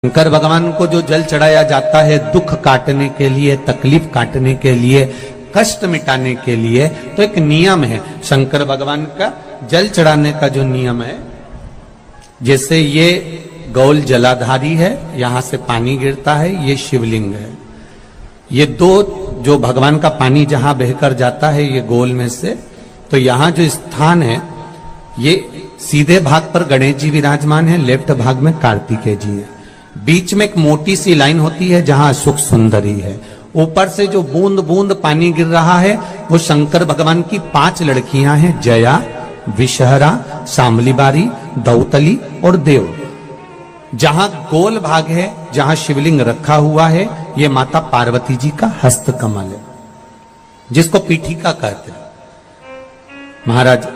शंकर भगवान को जो जल चढ़ाया जाता है दुख काटने के लिए, तकलीफ काटने के लिए, कष्ट मिटाने के लिए, तो एक नियम है शंकर भगवान का जल चढ़ाने का जो नियम है। जैसे ये गौल जलाधारी है, यहां से पानी गिरता है, ये शिवलिंग है। ये दो जो भगवान का पानी जहां बहकर जाता है ये गोल में से, तो यहां जो स्थान है ये सीधे भाग पर गणेश जी विराजमान है, लेफ्ट भाग में कार्तिकेय जी है। बीच में एक मोटी सी लाइन होती है जहां सुख सुंदरी है। ऊपर से जो बूंद बूंद पानी गिर रहा है वो शंकर भगवान की 5 लड़कियां हैं, जया, विषहरा, शामलीबारी, दौतली और देव। जहां गोल भाग है, जहां शिवलिंग रखा हुआ है, ये माता पार्वती जी का हस्त कमल है, जिसको पीठिका कहते हैं। महाराज,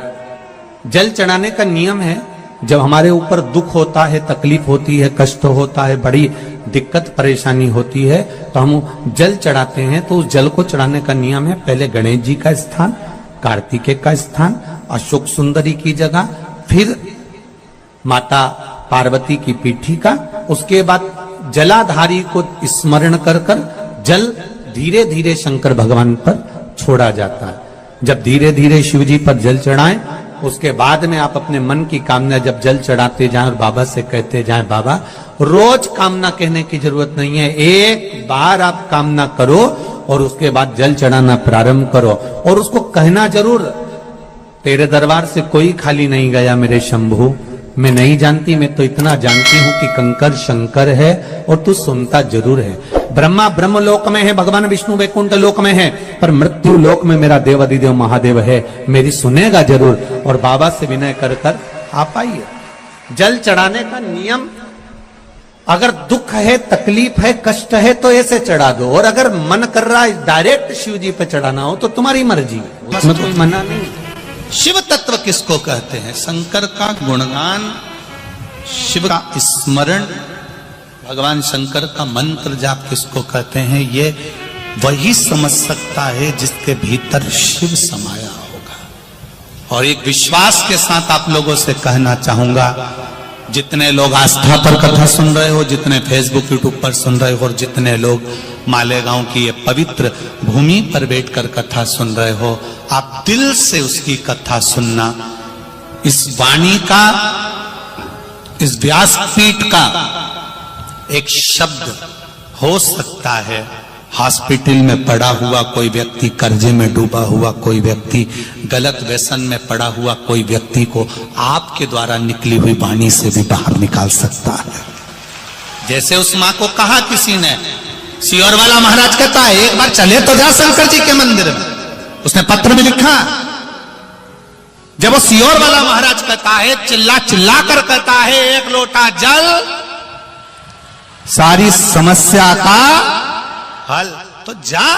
जल चढ़ाने का नियम है, जब हमारे ऊपर दुख होता है, तकलीफ होती है, कष्ट होता है, बड़ी दिक्कत परेशानी होती है, तो हम जल चढ़ाते हैं। तो उस जल को चढ़ाने का नियम है, पहले गणेश जी का स्थान, कार्तिकेय का स्थान, अशोक सुंदरी की जगह, फिर माता पार्वती की पीठिका, उसके बाद जलाधारी को स्मरण कर कर जल धीरे धीरे शंकर भगवान पर छोड़ा जाता है। जब धीरे धीरे शिव जी पर जल चढ़ाएं, उसके बाद में आप अपने मन की कामना जब जल चढ़ाते जाएं और बाबा से कहते जाएं, बाबा रोज कामना कहने की जरूरत नहीं है, एक बार आप कामना करो और उसके बाद जल चढ़ाना प्रारंभ करो। और उसको कहना जरूर, तेरे दरबार से कोई खाली नहीं गया मेरे शंभू, मैं नहीं जानती, मैं तो इतना जानती हूं कि कंकर शंकर है और तू सुनता जरूर है। ब्रह्मा ब्रह्म लोक में है, भगवान विष्णु वैकुंठ लोक में है, पर मृत्यु लोक में मेरा देव अधिदेव महादेव है, मेरी सुनेगा जरूर। और बाबा से विनय कर कर आप आइए। जल चढ़ाने का नियम, अगर दुख है, तकलीफ है, कष्ट है तो ऐसे चढ़ा दो, और अगर मन कर रहा है डायरेक्ट शिव जी पे चढ़ाना हो तो तुम्हारी मर्जी, उसमें कोई मना नहीं। शिव तत्व किसको कहते हैं? शंकर का गुणगान, शिव का स्मरण, भगवान शंकर का मंत्र जाप किसको कहते हैं? ये वही समझ सकता है जिसके भीतर शिव समाया होगा। और एक विश्वास के साथ आप लोगों से कहना चाहूंगा, जितने लोग आस्था पर कथा सुन रहे हो, जितने फेसबुक यूट्यूब पर सुन रहे हो, और जितने लोग मालेगांव की ये पवित्र भूमि पर बैठकर कथा सुन रहे हो, आप दिल से उसकी कथा सुनना। इस वाणी का, इस व्यासपीठ का एक शब्द हो सकता है हॉस्पिटल में पड़ा हुआ कोई व्यक्ति, कर्जे में डूबा हुआ कोई व्यक्ति, गलत व्यसन में पड़ा हुआ कोई व्यक्ति को आपके द्वारा निकली हुई वाणी से भी बाहर निकाल सकता है। जैसे उस मां को कहा किसी ने, सियोर वाला महाराज कहता है एक बार चले तो जा शंकर जी के मंदिर में, उसने पत्र भी लिखा। जब वो सियोर वाला महाराज कहता है, चिल्ला चिल्ला कर कहता है, एक लोटा जल सारी समस्या का हल, तो जा।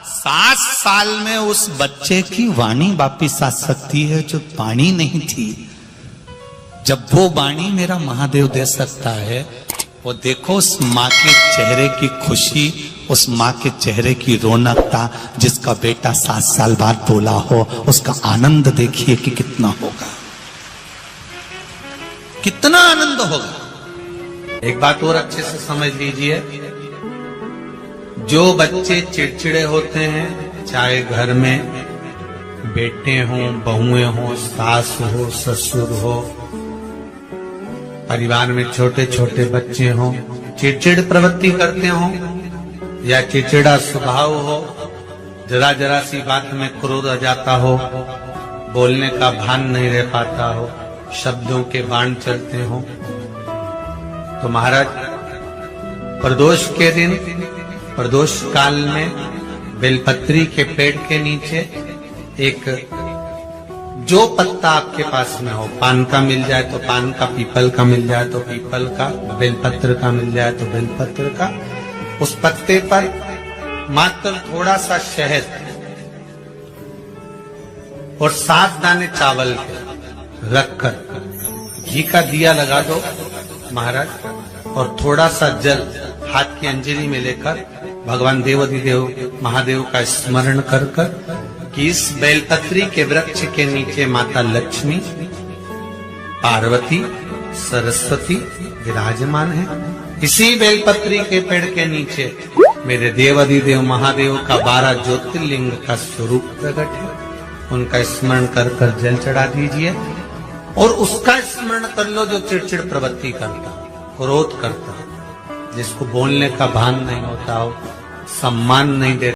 7 साल में उस बच्चे की वाणी वापिस आ सकती है जो वाणी नहीं थी। जब वो वाणी मेरा महादेव दे सकता है, वो देखो उस माँ के चेहरे की खुशी, उस माँ के चेहरे की रौनकता, जिसका बेटा 7 साल बाद बोला हो, उसका आनंद देखिए कि कितना होगा, कितना आनंद होगा। एक बात और अच्छे से समझ लीजिए, जो बच्चे चिड़चिड़े होते हैं, चाहे घर में बेटे हों, बहुएं हों, सास हो, ससुर हो, परिवार में छोटे छोटे बच्चे हों, चिड़चिड़ प्रवृत्ति करते हों या चिड़चिड़ा स्वभाव हो, जरा जरा सी बात में क्रोध आ जाता हो, बोलने का भान नहीं रह पाता हो, शब्दों के बाण चलते हो, तो महाराज प्रदोष के दिन, प्रदोष काल में बेलपत्री के पेड़ के नीचे एक जो पत्ता आपके पास में हो, पान का मिल जाए तो पान का, पीपल का मिल जाए तो पीपल का, बेलपत्र का मिल जाए तो बेलपत्र का, उस पत्ते पर मात्र थोड़ा सा शहद और 7 दाने चावल के रखकर घी का दिया लगा दो महाराज, और थोड़ा सा जल हाथ की अंजलि में लेकर भगवान देवाधिदेव महादेव का स्मरण कर कर कि इस बेलपत्री के वृक्ष के नीचे माता लक्ष्मी, पार्वती, सरस्वती विराजमान है, इसी बेलपत्री के पेड़ के नीचे मेरे देवाधिदेव महादेव का 12 ज्योतिर्लिंग का स्वरूप प्रकट है। उनका स्मरण कर कर जल चढ़ा दीजिए और उसका स्मरण कर लो जो चिड़चिड़ प्रवृत्ति करता, क्रोध करता, जिसको बोलने का भान नहीं होता हो, सम्मान नहीं देता।